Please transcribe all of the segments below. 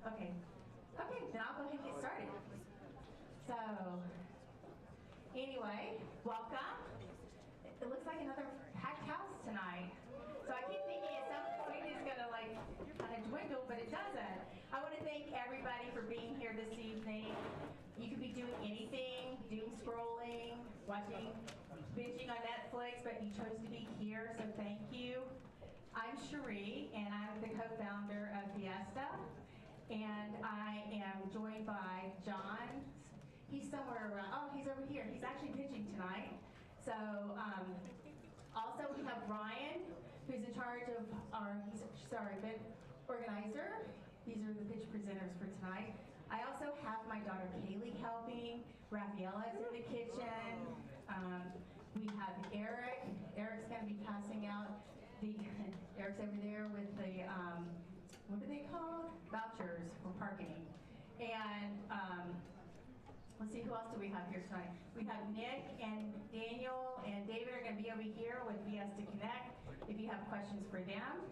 Okay. Okay, then I'll go ahead and get started. So, anyway, welcome. It looks like another packed house tonight. So I keep thinking at some point it's going to kind of dwindle, but it doesn't. I want to thank everybody for being here this evening. You could be doing anything, doom scrolling, watching, binging on Netflix, but you chose to be here, so thank you. I'm Cherie, and I'm the co-founder of F.I.E.S.T.A, and I am joined by John. He's somewhere around, oh, he's over here. He's actually pitching tonight. So, also we have Ryan, who's in charge of our, event organizer. These are the pitch presenters for tonight. I also have my daughter Kaylee helping. Rafaela's in the kitchen. We have Eric. Eric's going to be passing out Eric's over there with the, what are they called? Vouchers for parking. And let's see, who else do we have here tonight? We have Nick and Daniel and David are going to be over here with F.I.E.S.T.A Connect if you have questions for them.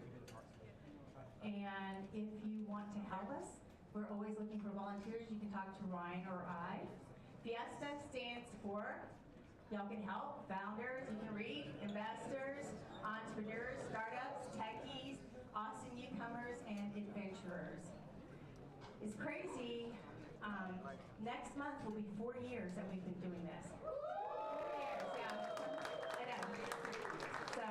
And if you want to help us, we're always looking for volunteers. You can talk to Ryan or I. F.I.E.S.T.A stands for, y'all can help, founders, you can read, investors, entrepreneurs, startups, techies, Austin newcomers, and adventurers. It's crazy. Next month will be 4 years that we've been doing this. 4 years, yeah. I know. So,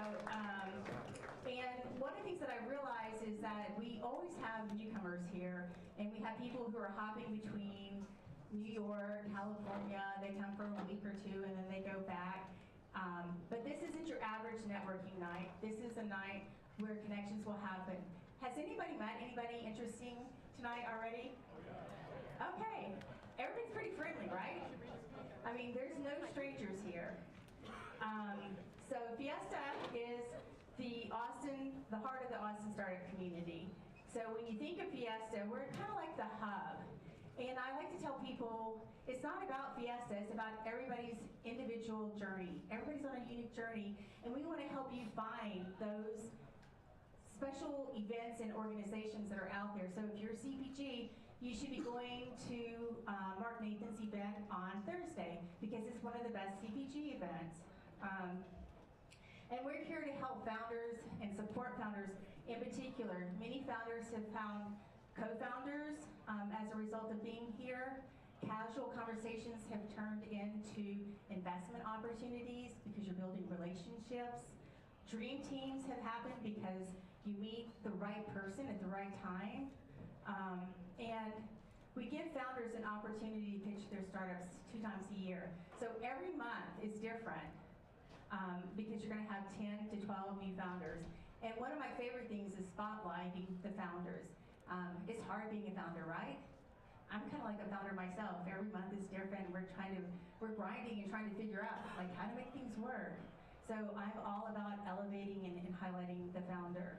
and one of the things that I realize is that we always have newcomers here, and we have people who are hopping between New York, California. They come for a week or two, and then they go back. But this isn't your average networking night. This is a night where connections will happen. Has anybody met anybody interesting tonight already? Okay, everybody's pretty friendly, right? I mean, there's no strangers here. So F.I.E.S.T.A is the heart of the Austin startup community. So when you think of F.I.E.S.T.A, we're kind of like the hub. And I like to tell people, it's not about F.I.E.S.T.A, it's about everybody's individual journey. Everybody's on a unique journey, and we want to help you find those special events and organizations that are out there. So if you're a CPG, you should be going to Mark Nathan's event on Thursday because it's one of the best CPG events. And we're here to help founders and support founders in particular. Many founders have found co-founders as a result of being here. Casual conversations have turned into investment opportunities because you're building relationships. Dream teams have happened because you meet the right person at the right time. And we give founders an opportunity to pitch their startups 2 times a year. So every month is different because you're going to have 10 to 12 new founders. And one of my favorite things is spotlighting the founders. It's hard being a founder, right? I'm kind of like a founder myself. Every month is different. We're grinding and trying to figure out like how to make things work. So I'm all about elevating and highlighting the founder.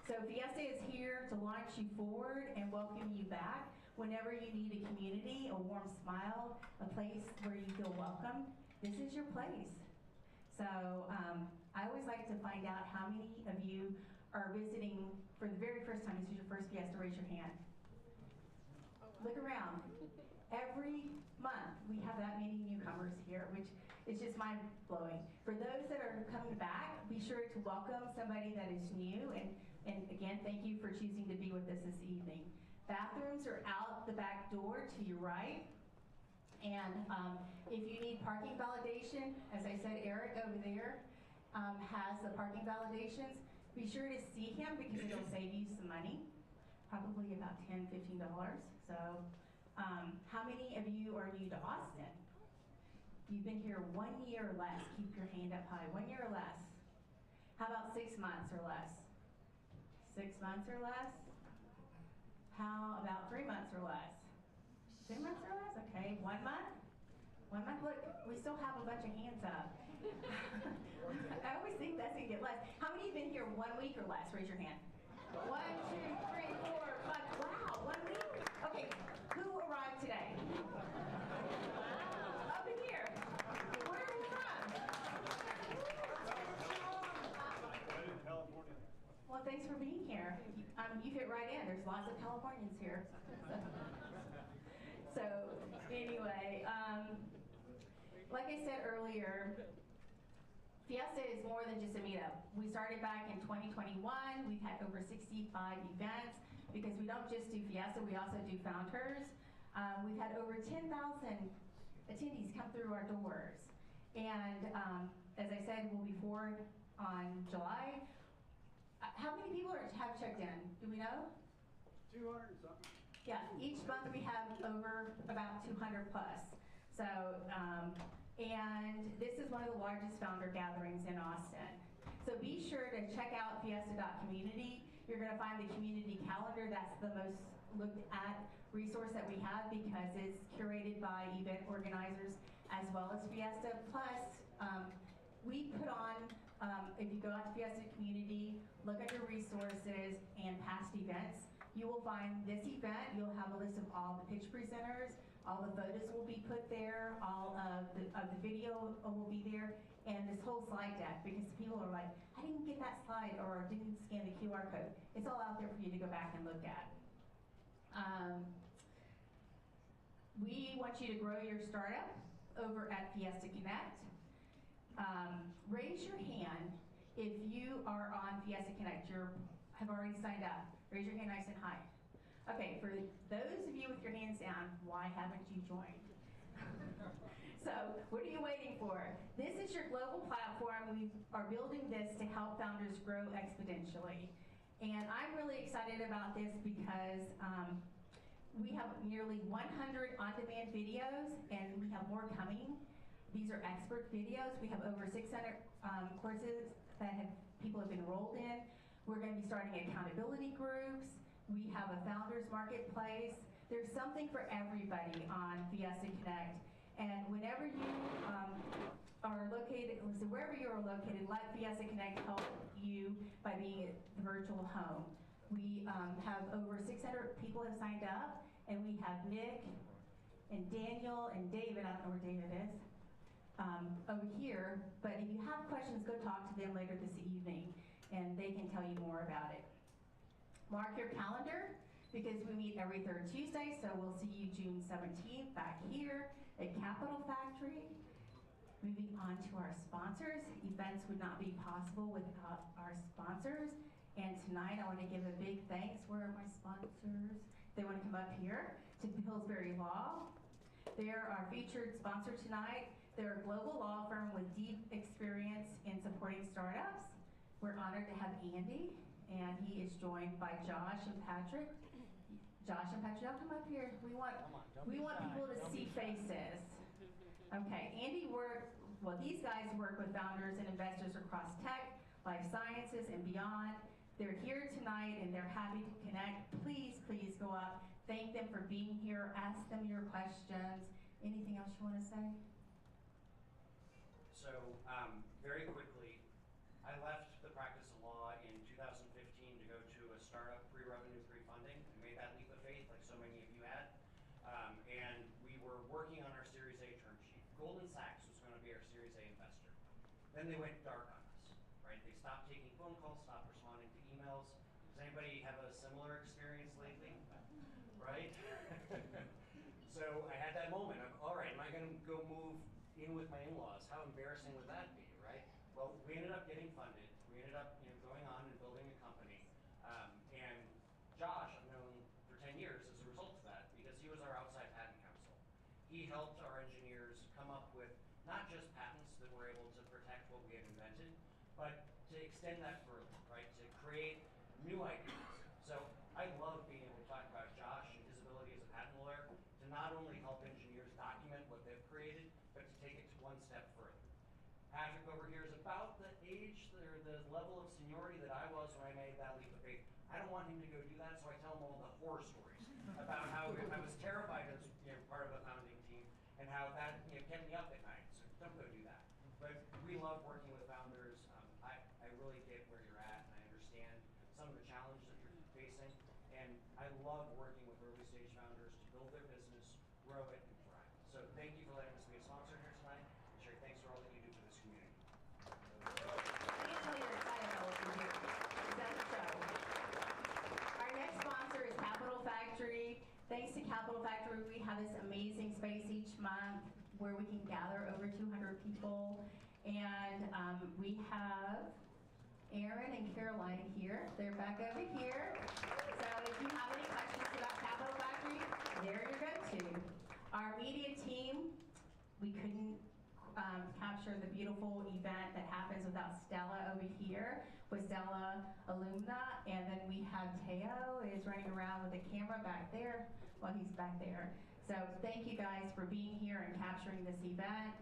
So F.I.E.S.T.A is here to launch you forward and welcome you back whenever you need a community, a warm smile, a place where you feel welcome. This is your place. So I always like to find out how many of you are visiting for the very first time. This is your first F.I.E.S.T.A, raise your hand. Look around. Every month we have that many newcomers here, which is just mind-blowing. For those that are coming back, be sure to welcome somebody that is new, and again, thank you for choosing to be with us this evening. Bathrooms are out the back door to your right, and if you need parking validation, as I said, Eric over there has the parking validations. Be sure to see him because it'll save you some money. Probably about $10, $15. So how many of you are new to Austin? You've been here 1 year or less. Keep your hand up high. 1 year or less. How about 6 months or less? 6 months or less? How about 3 months or less? 3 months or less? Okay. 1 month? 1 month? Look, we still have a bunch of hands up. I always think that's going to get less. How many have been here 1 week or less? Raise your hand. 1, 2, 3, 4, 5. Wow, 1 week. Okay, who arrived today? Up in here. Where are you from? California. Well, thanks for being here. you fit right in. There's lots of Californians here. So anyway, like I said earlier, Fiesta is more than just a meetup. We started back in 2021. We've had over 65 events because we don't just do Fiesta, we also do Founders. We've had over 10,000 attendees come through our doors. And as I said, we'll be forward on July. How many people have checked in? Do we know? 200 and something. Yeah, each month we have over about 200 plus. So, and this is one of the largest founder gatherings in Austin. So be sure to check out F.I.E.S.T.A.community. You're going to find the community calendar. That's the most looked at resource that we have because it's curated by event organizers as well as Fiesta. Plus, we put on, if you go out to Fiesta community, look at your resources and past events, you will find this event. You'll have a list of all the pitch presenters. All the photos will be put there. All of the video will be there. And this whole slide deck, because people are like, I didn't get that slide or didn't scan the QR code. It's all out there for you to go back and look at. We want you to grow your startup over at Fiesta Connect. Raise your hand if you are on Fiesta Connect. You have already signed up. Raise your hand nice and high. Okay, for those of you with your hands down, why haven't you joined? So, what are you waiting for? This is your global platform. We are building this to help founders grow exponentially. And I'm really excited about this because we have nearly 100 on-demand videos, and we have more coming. These are expert videos. We have over 600 courses that people have enrolled in. We're going to be starting accountability groups. We have a founders marketplace. There's something for everybody on Fiesta Connect. And whenever you are located, so wherever you are located, let Fiesta Connect help you by being the virtual home. We have over 600 people have signed up, and we have Nick and Daniel and David, I don't know where David is, over here. But if you have questions, go talk to them later this evening, and they can tell you more about it. Mark your calendar, because we meet every third Tuesday, so we'll see you June 17th back here at Capital Factory. Moving on to our sponsors. Events would not be possible without our sponsors. And tonight I want to give a big thanks. Where are my sponsors? They want to come up here to Pillsbury Law. They're our featured sponsor tonight. They're a global law firm with deep experience in supporting startups. We're honored to have Andy, and he is joined by Josh and Patrick. Josh and Patrick, y'all come up here. We want people to see faces. Okay, these guys work with founders and investors across tech, life sciences, and beyond. They're here tonight and they're happy to connect. Please, please go up. Thank them for being here. Ask them your questions. Anything else you want to say? So, very quickly, I left the practice of law in 2015 to go to a startup pre-revenue, pre-funding. I made that leap of faith like so many of you had. And we were working on our Series A term sheet. Goldman Sachs was going to be our Series A investor. Then they went dark on us, right? They stopped taking phone calls, stopped responding to emails. Does anybody have a similar experience lately? Right? So I had that moment of, all right, am I going to go move in with my in-laws? How embarrassing would that be, right? Well, we ended up getting funded. We ended up going on and building a company. And Josh, I've known for 10 years as a result of that because he was our outside patent counsel. He helped our engineers come up with not just patents that were able to protect what we had invented, but to extend that further, right? To create new ideas. So I love being able to talk about Josh and his ability as a patent lawyer to not only help engineers document what they've created, but to take it to one step further. Patrick over here is about the age or the level of seniority that I was when I made that leap of faith. I don't want him to go do that, so I tell him all the horror stories about how I was terrified as part of a founding team and how that kept me up at night. So don't go do that. But we love working with founders. I really get where you're at, and I understand some of the challenges that you're facing. And I love working with early stage founders to build their business, grow it, and thrive. So thank you for letting us be a sponsor here tonight. And Sherry, thanks for all that you do for this community. I can't tell you're excited about what you're here. Is that the show? Our September, we have this amazing space each month where we can gather over 200 people. And we have Aaron and Caroline here. They're back over here. So if you have any questions about Capital Factory, they're your go-to. Our media team, we couldn't capture the beautiful event that happens without Stella over here with Stella Alumna. And then we have Teo is running around with the camera back there while he's back there. So thank you guys for being here and capturing this event.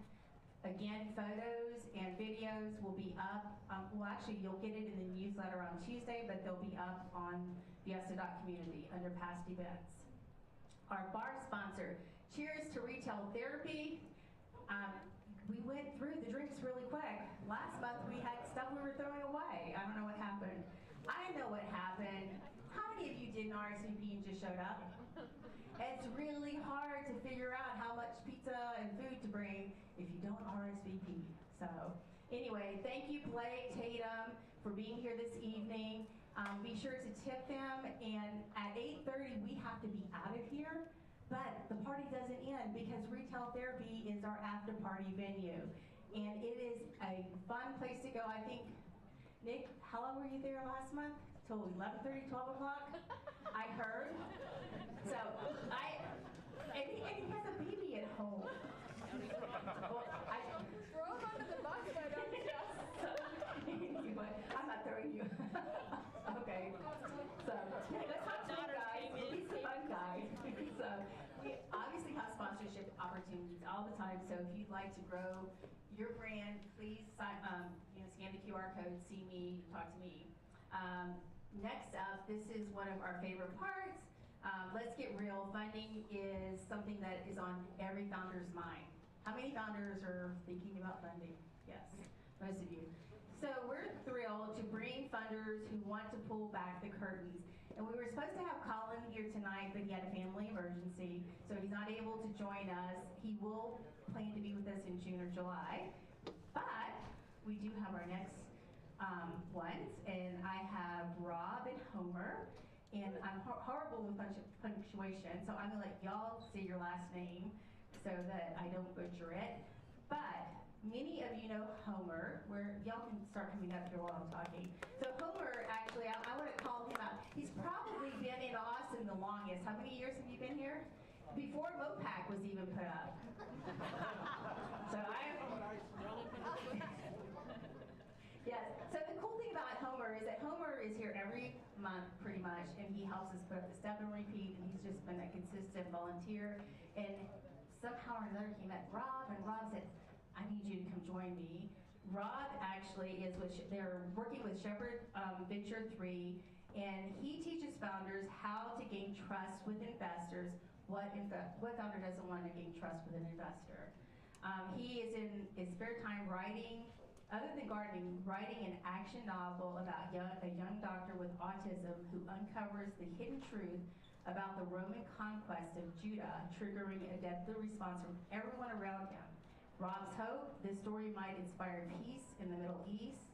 Again, photos and videos will be up. Well, actually, you'll get it in the newsletter on Tuesday, but they'll be up on F.I.E.S.T.A. under past events. Our bar sponsor, Cheers to Retail Therapy. We went through the drinks really quick. Last month we had stuff we were throwing away. I don't know what happened. I know what happened. How many of you didn't RSVP and just showed up? It's really hard to figure out how much pizza and food to bring if you don't RSVP. So anyway, thank you Blake, Tatum, for being here this evening. Be sure to tip them, and at 8:30 we have to be out of here. But the party doesn't end because Retail Therapy is our after party venue. And it is a fun place to go. I think, Nick, how long were you there last month? Till 11:30, 12 o'clock? I heard. So, and he has a baby at home. Well, Throw him under the bus, but don't just. Anyway, I'm not throwing you. Okay. So, let's talk to you guys. He's a fun guy. So, we obviously have sponsorship opportunities all the time. So, if you'd like to grow your brand, please scan the QR code, see me, talk to me. Next up, this is one of our favorite parts. Let's get real. Funding is something that is on every founder's mind. How many founders are thinking about funding? Yes, most of you. So we're thrilled to bring funders who want to pull back the curtains. And we were supposed to have Colin here tonight, but he had a family emergency, so he's not able to join us. He will plan to be with us in June or July. But we do have our next ones, and I have Rob and Homer. And I'm horrible with punctuation, so I'm gonna let y'all say your last name so that I don't butcher it. But many of you know Homer, where y'all can start coming up here while I'm talking. So Homer, actually, I want to call him out. He's probably been in Austin the longest. How many years have you been here? Before MoPac was even put up. So yes. So the cool thing about Homer is that Homer is here every month pretty much, and he helps us put up the step and repeat, and he's just been a consistent volunteer. And somehow or another he met Rob, and Rob said, I need you to come join me. Rob actually is they're working with Shepherd Venture 3, and he teaches founders how to gain trust with investors. What founder doesn't want to gain trust with an investor? He is in his spare time writing, other than gardening, writing an action novel about a young doctor with autism who uncovers the hidden truth about the Roman conquest of Judah, triggering a deadly response from everyone around him. Rob's hope, this story might inspire peace in the Middle East.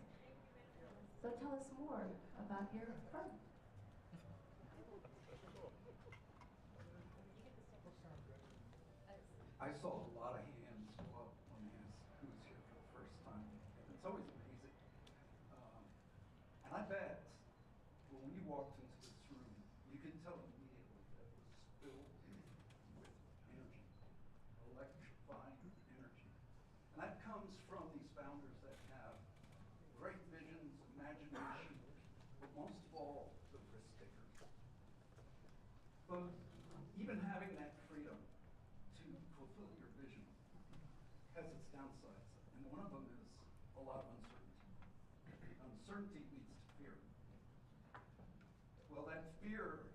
So tell us more about your firm. I saw a lot of hands go up when they asked who's here for the first time. It's always amazing. And I bet when you walked into this room, you can tell immediately that it was filled with energy, electrifying energy. And that comes from these founders that have great visions, imagination, but most of all, the risk takers. But even having that freedom to fulfill your vision has its downsides, and one of them is a lot of uncertainty. Uncertainty leads to fear. Well, that fear,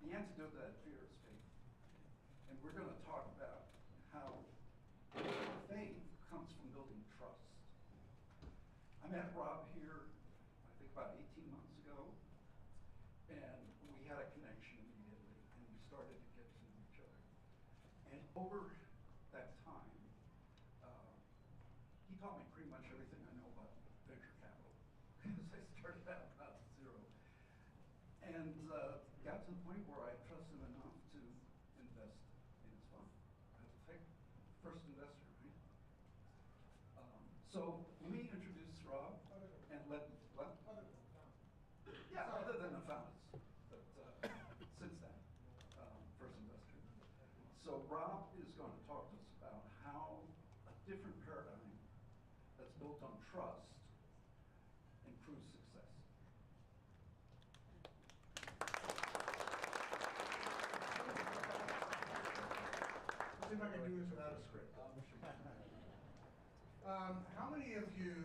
the antidote to that fear is faith. And we're going to talk about how faith comes from building trust. I met Rob here, I think about 18 months ago, and we had a connection immediately, and we started to get to know each other. And over that time, he taught me pretty much everything I know about venture capital, because I started out about zero. And got to the point where I trusted him enough to invest first investor, right? So let me introduce Rob and let, what? Yeah, other than the founders, but since then, first investor. So Rob is going to talk to us about how a different paradigm that's built on trust improves success. Let's see if I can do this without a script. How many of you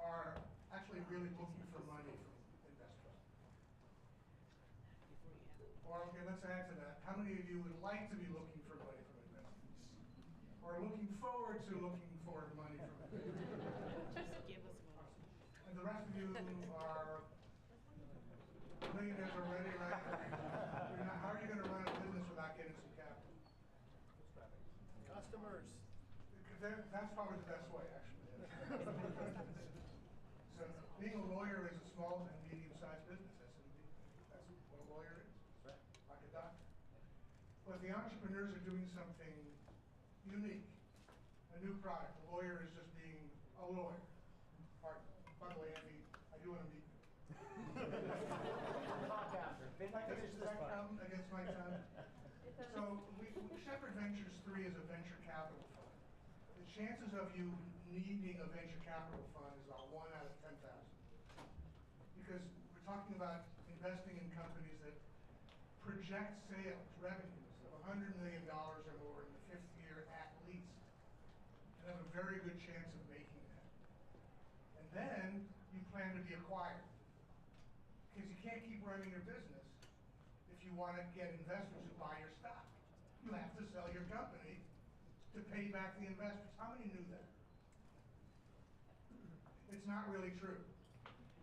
are actually really looking for money from investors? Or, okay, let's add to that. How many of you would like to be looking for money from investors? Or looking forward to looking for money from investors? Just give us money. And the rest of you are millionaires already, right? How are you going to run a business without getting some capital? Customers. That's probably the best way, actually. So being a lawyer is a small and medium-sized business, SMB. That's what a lawyer is, like a doctor. But the entrepreneurs are doing something unique, a new product. A lawyer is just being a lawyer. Pardon. By the way, Andy, I do want to meet you. Does that count against my time? So Shepherd Ventures 3 is a venture capital fund. The chances of you needing a venture capital fund is about 1 out of 10,000. Because we're talking about investing in companies that project sales, revenues of $100 million or more in the 5th year at least, and have a very good chance of making that. And then you plan to be acquired. Because you can't keep running your business if you want to get investors who buy your stock. You have to sell your company to pay back the investors. How many knew that? It's not really true.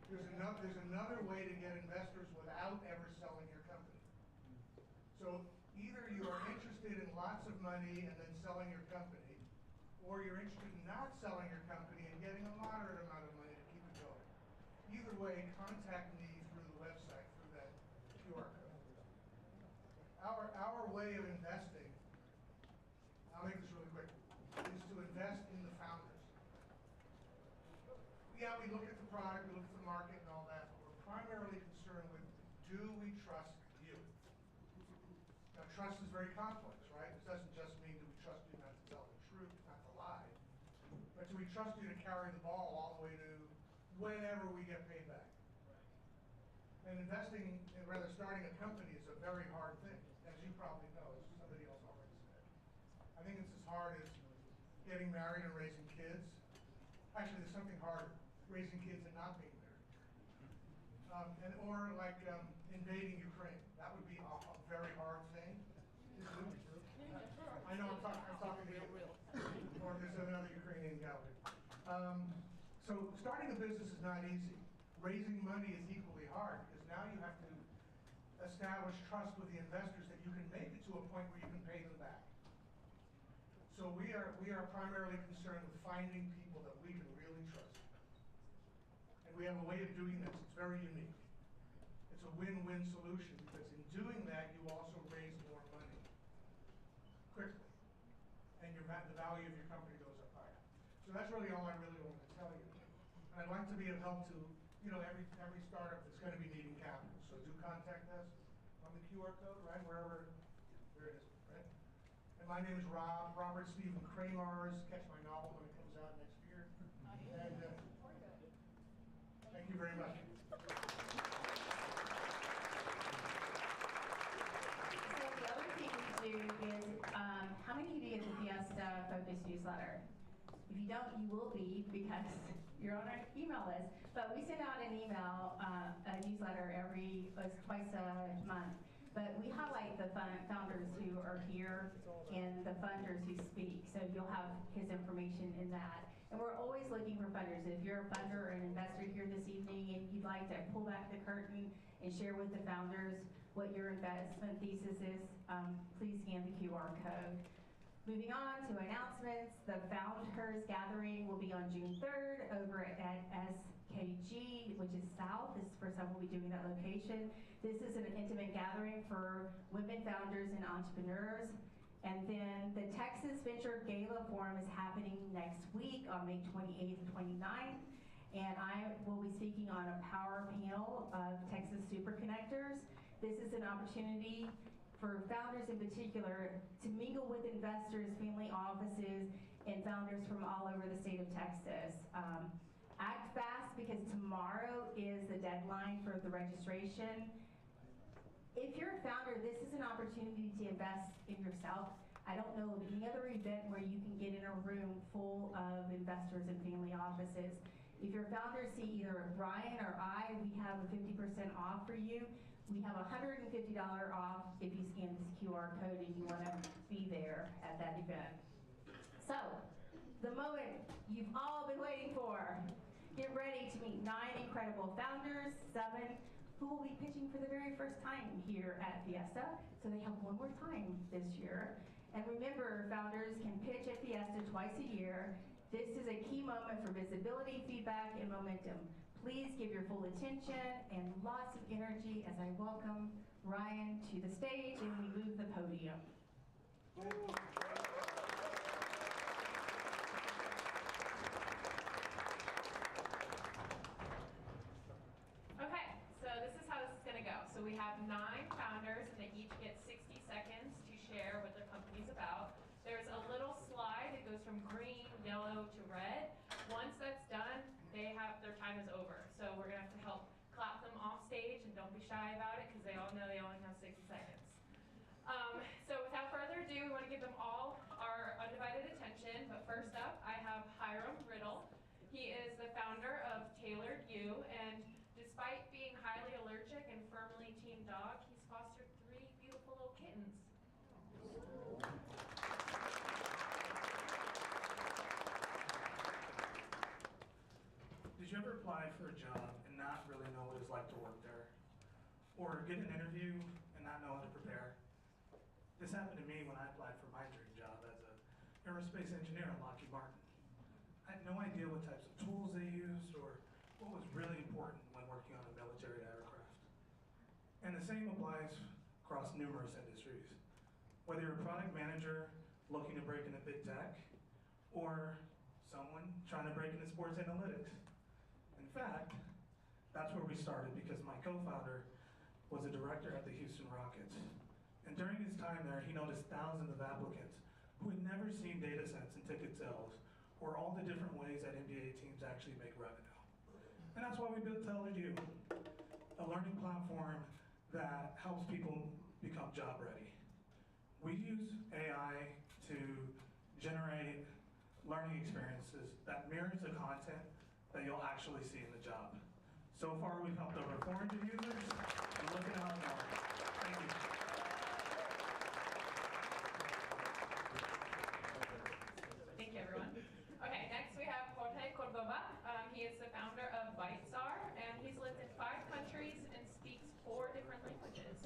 There's another way to get investors without ever selling your company. So either you are interested in lots of money and then selling your company, or you're interested in not selling your company and getting a moderate amount of money to keep it going. Either way, contact me through the website, through that QR code. Our way of investing, I'll make this really quick, is to invest in the founders. Yeah, we look at the product, we look at the market and all that, but we're primarily concerned with, do we trust you? Now, trust is very complex, right? It doesn't just mean do we trust you not to tell the truth, not to lie, but do we trust you to carry the ball all the way to whenever we get paid back? And investing, and rather starting a company is a very hard thing, as you probably know, as somebody else already said. I think it's as hard as getting married and raising kids. Actually, there's something harder, raising kids and not being married. Or like invading Ukraine. That would be a very hard thing to do. I know I'm talking to you. Or there's another Ukrainian gallery. So starting a business is not easy. Raising money is equally hard because now you have to establish trust with the investors that you can make it to a point where you can pay them back. So we are primarily concerned with finding people that we can really trust. And we have a way of doing this. It's very unique. It's a win-win solution because in doing that, you also raise more money quickly. And the value of your company goes up higher. So that's really all I really wanted to tell you. And I'd like to be of help to every startup that's going to be needing capital. So do contact us on the QR code, right? Wherever, there it is, right? And my name is Robert Stephen Kramars. Catch my novel when it comes out next year. And thank you very much. So the other thing we do is, how many of you get the Fiesta Focus newsletter? If you don't, you will be because you're on our email list. But we send out an email, a newsletter twice a month. But we highlight the founders who are here and the funders who speak. So you'll have his information in that. And we're always looking for funders. If you're a funder or an investor here this evening and you'd like to pull back the curtain and share with the founders what your investment thesis is, please scan the QR code. Moving on to announcements, the Founders Gathering will be on June 3rd over at SKG, which is South. This is the first time we'll be doing that location. This is an intimate gathering for women founders and entrepreneurs. And then the Texas Venture Gala Forum is happening next week on May 28th and 29th. And I will be speaking on a power panel of Texas Super Connectors. This is an opportunity for founders in particular to mingle with investors, family offices, and founders from all over the state of Texas. Act fast because tomorrow is the deadline for the registration. If you're a founder, this is an opportunity to invest in yourself. I don't know of any other event where you can get in a room full of investors and family offices. If your founders see either Brian or I, we have a 50% off for you. We have a $150 off if you scan this QR code and you want to be there at that event. So, the moment you've all been waiting for. Get ready to meet 9 incredible founders, 7 who will be pitching for the very first time here at Fiesta. So they have one more time this year. And remember, founders can pitch at Fiesta twice a year. This is a key moment for visibility, feedback, and momentum. Please give your full attention and lots of energy as I welcome Ryan to the stage and we move the podium. Okay, so this is how this is going to go. So we have 9 founders, and they each get 60 seconds to share what their company's about. There's a little slide that goes from green, yellow to red. Once that's done, their time is over. So we're going to have to help clap them off stage, and don't be shy about it because they all know they only have 60 seconds. So without further ado, we want to give them all our undivided attention. But first up, I have Hiram Riddle. He is the founder of Tailored You, and despite being highly allergic and firmly team dog, he's fostered 3 beautiful little kittens. Did you ever apply for a job and not really know what it's like to work there? Or get an interview and not know how to prepare? This happened to me when I applied for my dream job as an aerospace engineer at Lockheed Martin. I had no idea what types of tools they used or what was really important when working on a military aircraft. And the same applies across numerous industries. Whether you're a product manager looking to break into big tech, or someone trying to break into sports analytics. In fact, that's where we started because my co-founder was a director at the Houston Rockets. And during his time there, he noticed thousands of applicants who had never seen data sets and ticket sales or all the different ways that NBA teams actually make revenue. And that's why we built Tailored You, a learning platform that helps people become job ready. We use AI to generate learning experiences that mirrors the content that you'll actually see in the job. So far, we've helped over 400 users, and looking out more. Thank you. Thank you, everyone. Okay, next we have Jorge Cordoba. He is the founder of F.I.E.S.T.A, and he's lived in 5 countries and speaks 4 different languages.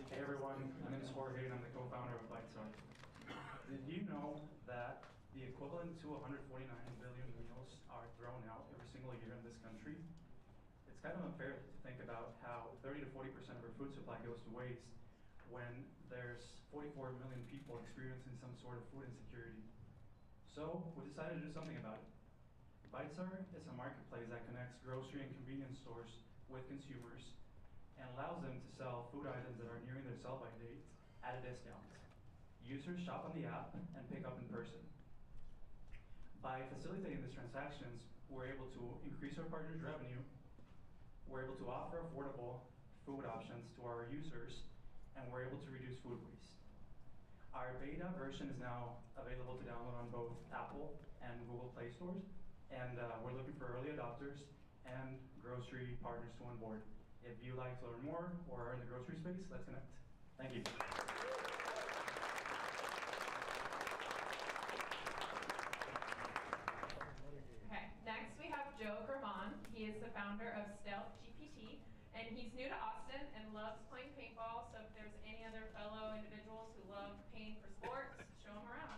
Hey everyone, my name is Jorge and I'm the co-founder of F.I.E.S.T.A. Did you know that the equivalent to 149 billion meals are thrown out every single year in this country? It's kind of unfair to think about how 30 to 40% of our food supply goes to waste when there's 44 million people experiencing some sort of food insecurity. So we decided to do something about it. F.I.E.S.T.A is a marketplace that connects grocery and convenience stores with consumers and allows them to sell food items that are nearing their sell-by date at a discount. Users shop on the app and pick up in person. By facilitating these transactions, we're able to increase our partners' revenue, we're able to offer affordable food options to our users, and we're able to reduce food waste. Our beta version is now available to download on both Apple and Google Play stores, and we're looking for early adopters and grocery partners to onboard. If you like to learn more or are in the grocery space, let's connect. Thank you. Okay, next we have Joe Gramon. He is the founder of Stealth GPT, and he's new to Austin and loves playing paintball, so if there's any other fellow individuals who love painting for sports, show them around.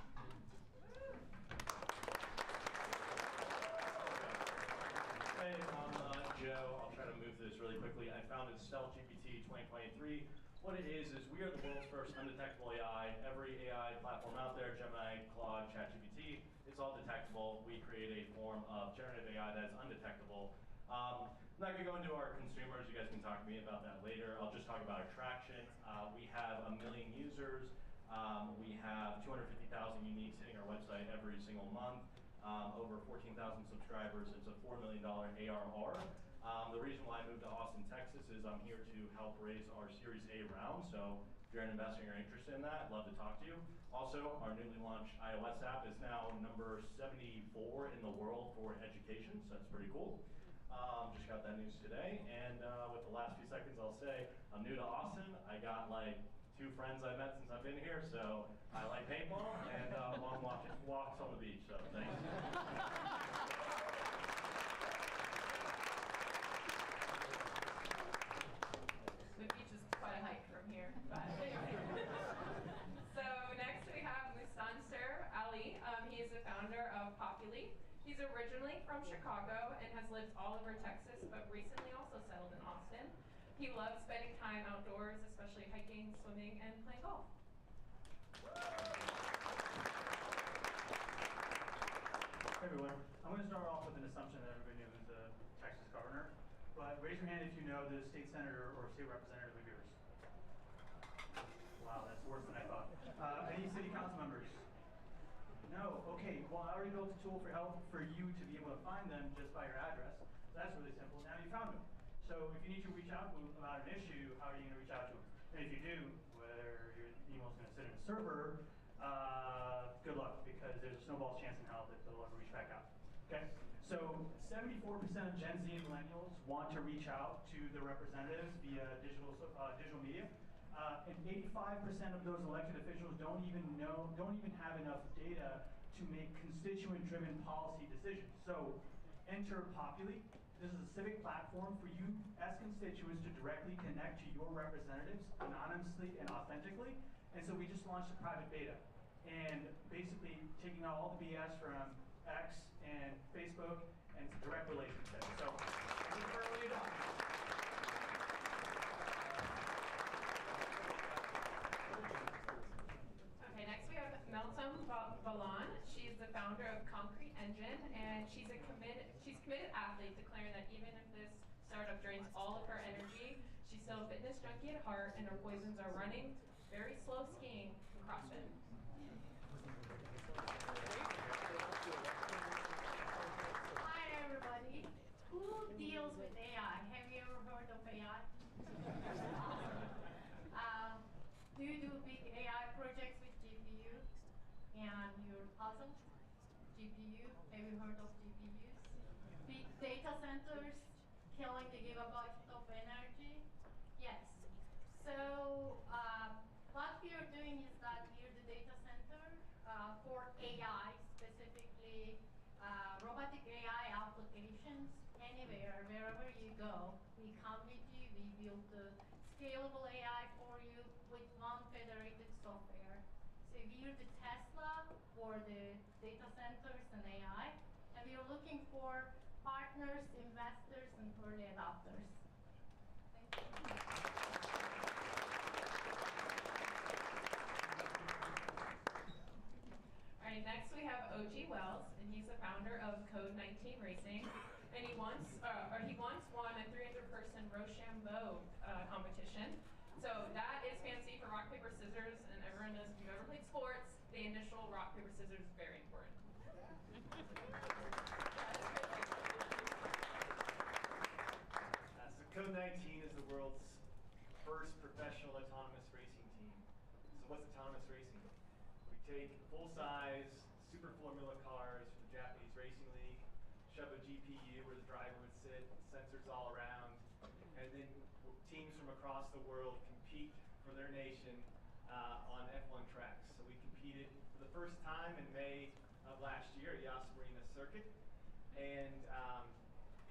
Hey, I'm Joe. ago. I'll try to move through this really quickly. I founded Stealth GPT 2023. What it is we are the world's first undetectable AI. Every AI platform out there, Gemini, Claude, ChatGPT, it's all detectable. We create a form of generative AI that's undetectable. I'm not gonna go into our consumers. You guys can talk to me about that later. I'll just talk about our traction. We have 1 million users. We have 250,000 uniques hitting our website every single month. Over 14,000 subscribers. It's a $4 million ARR. The reason why I moved to Austin, Texas is I'm here to help raise our Series A round. So if you're an investor and you're interested in that, I'd love to talk to you. Also, our newly launched iOS app is now number 74 in the world for education, so that's pretty cool. Just got that news today. And with the last few seconds, I'll say I'm new to Austin. I got like 2 friends I've met since I've been here, so I like paintball and long walks on the beach, so thanks. The beach is quite a hike from here. But anyway. So next we have Mustansir Ali. He is the founder of Populi. He's originally from Chicago and has lived all over Texas, but recently also settled in Austin. He loves spending time outdoors, especially hiking, swimming, and playing golf. Hey everyone, I'm going to start off with an assumption that everybody knew who's the Texas governor, but raise your hand if you know the state senator or state representative of yours. Wow, that's worse than I thought. Any city council members? No, okay, well I already built a tool for you to be able to find them just by your address. So that's really simple, now you found them. So if you need to reach out to them about an issue, how are you going to reach out to them? And if you do, whether your email is going to sit in a server, good luck, because there's a snowball's chance in hell that they'll ever reach back out. Okay? So 74% of Gen Z and millennials want to reach out to their representatives via digital media. And 85% of those elected officials don't even have enough data to make constituent-driven policy decisions. So enter Populi. This is a civic platform for you as constituents to directly connect to your representatives anonymously and authentically. And so we just launched a private beta. And basically taking out all the BS from X and Facebook and it's a direct relationship. So this is early adoption. Okay, next we have Meltem Balan. She's the founder of Concrete Engine, and she's a committed athlete, declaring that even if this startup drains all of her energy, she's still a fitness junkie at heart, and her poisons are running, very slow skiing, and CrossFit. Hi everybody. Who deals with AI? Have you ever heard of AI? Do you do big AI projects with GPU and your puzzles? GPU, have you heard of GPUs? Big data centers killing the gigabytes of energy? Yes. So what we are doing is that we are the data center for AI, specifically robotic AI applications anywhere, wherever you go. We come with you, we build the scalable AI for you with one federated software. So we are the Tesla for the data centers and AI, and we are looking for partners, investors, and early adopters. Thank you. All right, next we have OG Wells, and he's the founder of Code 19 Racing, and he once won a 300-person Rochambeau competition. So that is fancy for rock, paper, scissors, and everyone knows if you've ever played sports, the initial rock, paper, scissors is very important. So Code 19 is the world's first professional autonomous racing team. So what's autonomous racing? We take full-size super formula cars from the Japanese Racing League, shove a GPU where the driver would sit, sensors all around, and then teams from across the world compete for their nation on F1 tracks. So we competed for the first time in May of last year at Yas Marina Circuit, and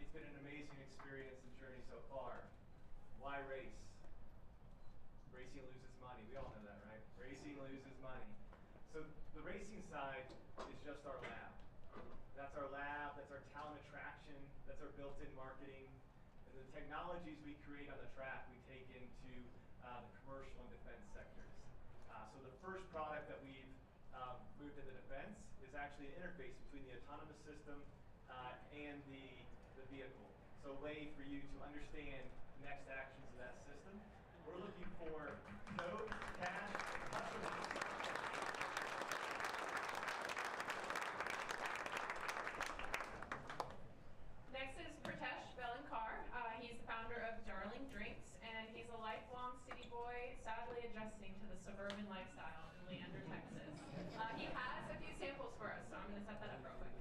it's been an amazing experience and journey so far. Why race? Racing loses money. We all know that, right? Racing loses money. So the racing side is just our lab. That's our lab, that's our talent attraction, that's our built-in marketing. And the technologies we create on the track, we take into the commercial and defense sectors. So the first product that we've moved into defense is actually an interface between the autonomous system and the vehicle. So a way for you to understand next actions of that system. We're looking for code, cache, customers. Next is Pritesh Velankar. He's the founder of Darling Drinks, and he's a lifelong city boy, sadly adjusting to the suburban lifestyle in Leander, Texas. He has a few samples for us, so I'm going to set that up real quick.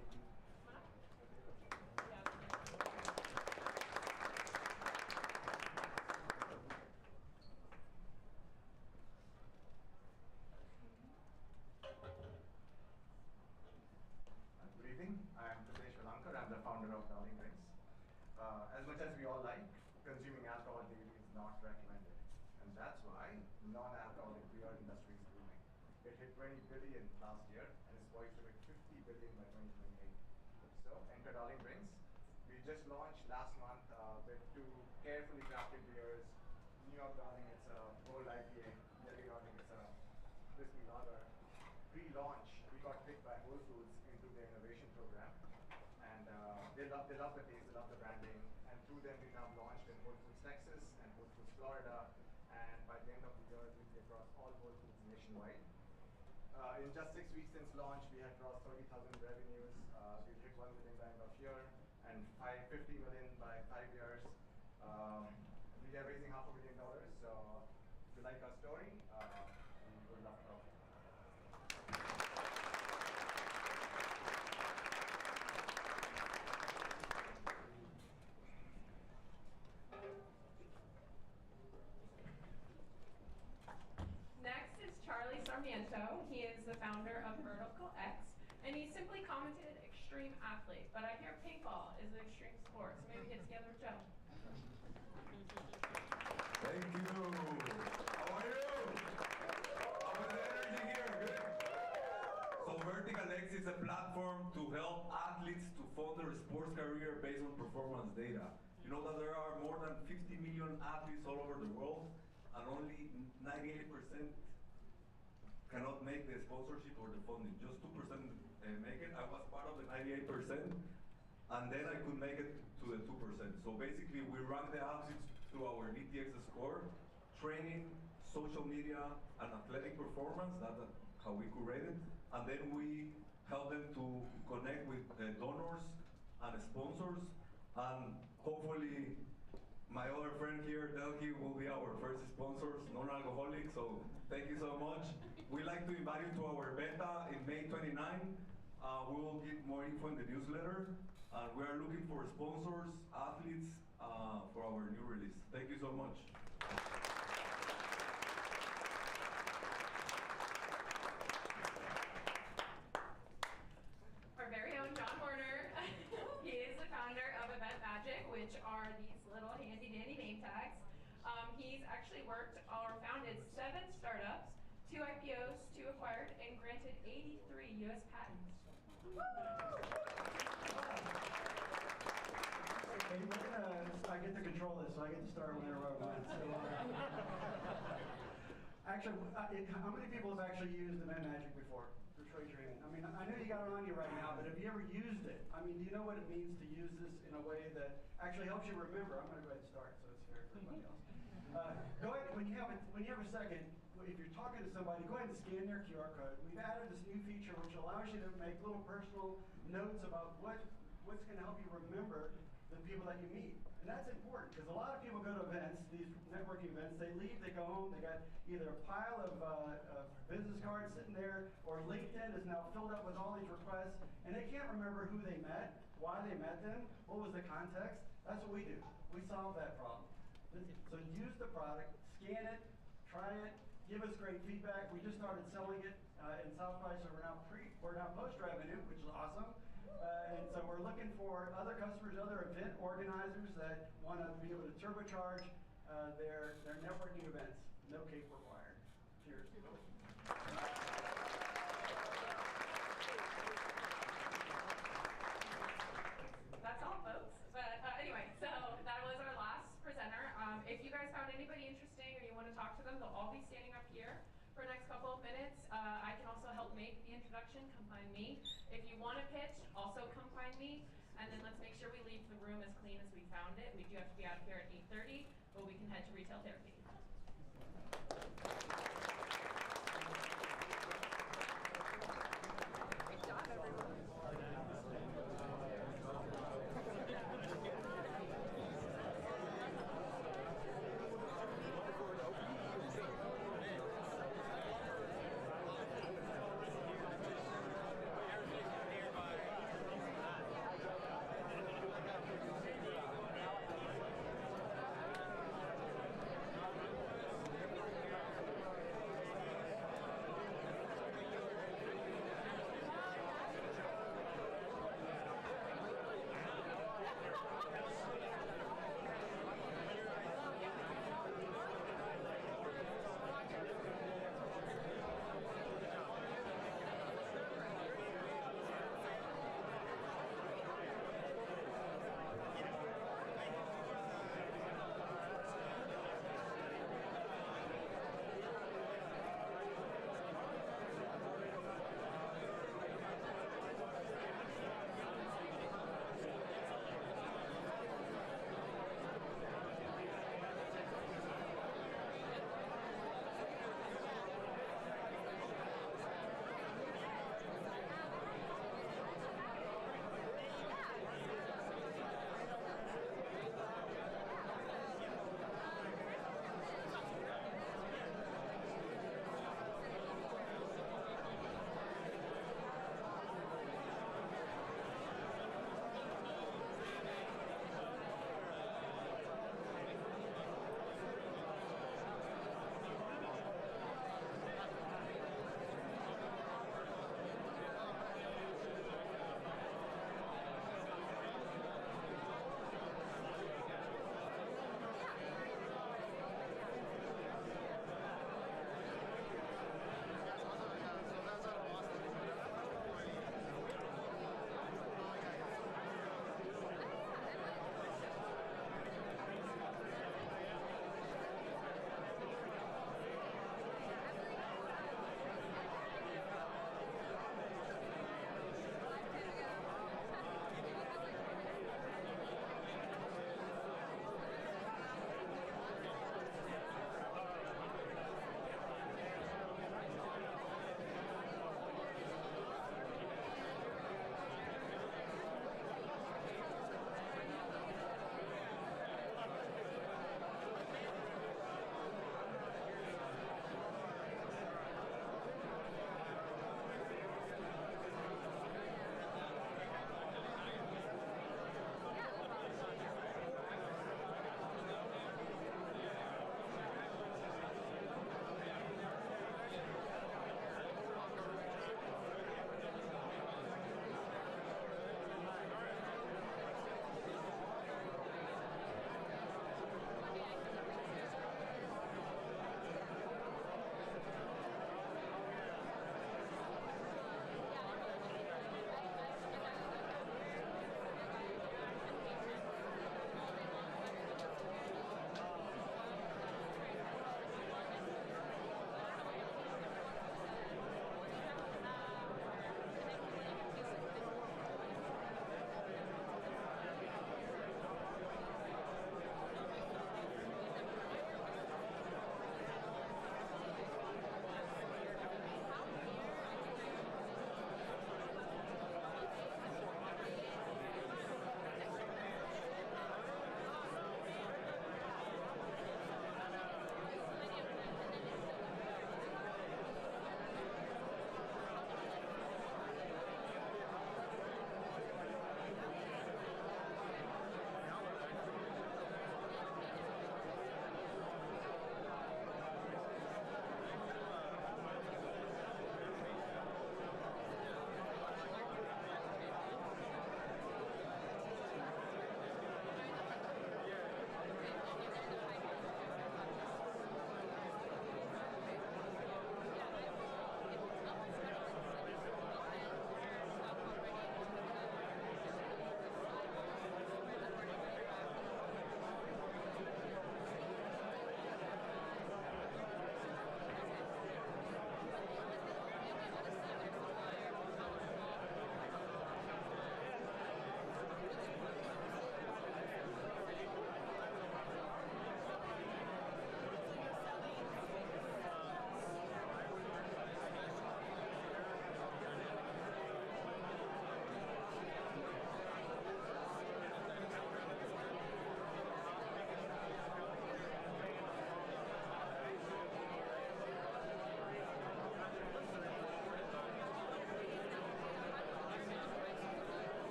Come on up. Good evening. I am Pritesh Velankar. I'm the founder of Darling Drinks. As much as we all like, consuming alcohol daily is not recommended. And that's why non-alcoholic beer industry is booming. It hit 20 billion last year and is poised to hit 50 billion by 2028. So, enter Darling Drinks. We just launched last month with two carefully crafted beers. New York Darling, it's a bold IPA. Delhi Darling, it's a whiskey lager. Pre-launch, we got picked by Whole Foods into their innovation program. And they love the taste, they love the branding. And through them, we now launched in Whole Foods Texas and Whole Foods Florida. And by the end of the year, we'll be across all Whole Foods nationwide. In just 6 weeks since launch, we have crossed 30,000 revenues. We've hit $1 million by end of year and $50 million by 5 years. We are raising $500 million. So if you like our story, we would love to talk. Next is Charlie Sarmiento. He is the founder of Vertical X, and he simply commented extreme athlete, but I hear paintball is an extreme sport, so maybe get together with Joe. Thank you. How are you? How is the energy here? Good. So Vertical X is a platform to help athletes to fund their sports career based on performance data. You know that there are more than 50 million athletes all over the world, and only 98% cannot make the sponsorship or the funding. Just 2% make it. I was part of the 98%, and then I could make it to the 2%. So basically, we rank the athletes through our VTX score, training, social media, and athletic performance. That's how we curate it. And then we help them to connect with donors and sponsors, and hopefully my other friend here, Delhi, will be our first sponsors, non-alcoholic, so thank you so much. We'd like to invite you to our beta in May 29. We will give more info in the newsletter. We are looking for sponsors, athletes, for our new release. Thank you so much. Our very own John Warner. He is the founder of Event Magic, which are these little handy dandy name tags. He's actually worked or founded 7 startups, 2 IPOs, 2 acquired, and granted 83 US patents. Hey, I get to control this, so I get to start whenever I want. So, actually, how many people have actually used Event Magic before for trade training? I mean, I know you got it on you right now, but have you ever used it? I mean, do you know what it means to use this in a way that actually helps you remember? I'm going to go ahead and start, so it's fair for everybody else. Go ahead, when you have a second, if you're talking to somebody, go ahead and scan their QR code. We've added this new feature which allows you to make little personal notes about what's going to help you remember the people that you meet. And that's important because a lot of people go to events, these networking events, they leave, they go home, they got either a pile of business cards sitting there, or LinkedIn is now filled up with all these requests, and they can't remember who they met, why they met them, what was the context. That's what we do. We solve that problem. So use the product, scan it, try it, give us great feedback. We just started selling it in South by, so we're now post-revenue, which is awesome. And so we're looking for other customers, other event organizers that want to be able to turbocharge their networking events. No cake required. Cheers. That's all, folks. But anyway, so that was our last them. They'll all be standing up here for the next couple of minutes. I can also help make the introduction. Come find me. If you want to pitch, also come find me. And then let's make sure we leave the room as clean as we found it. We do have to be out of here at 8:30, but we can head to retail therapy.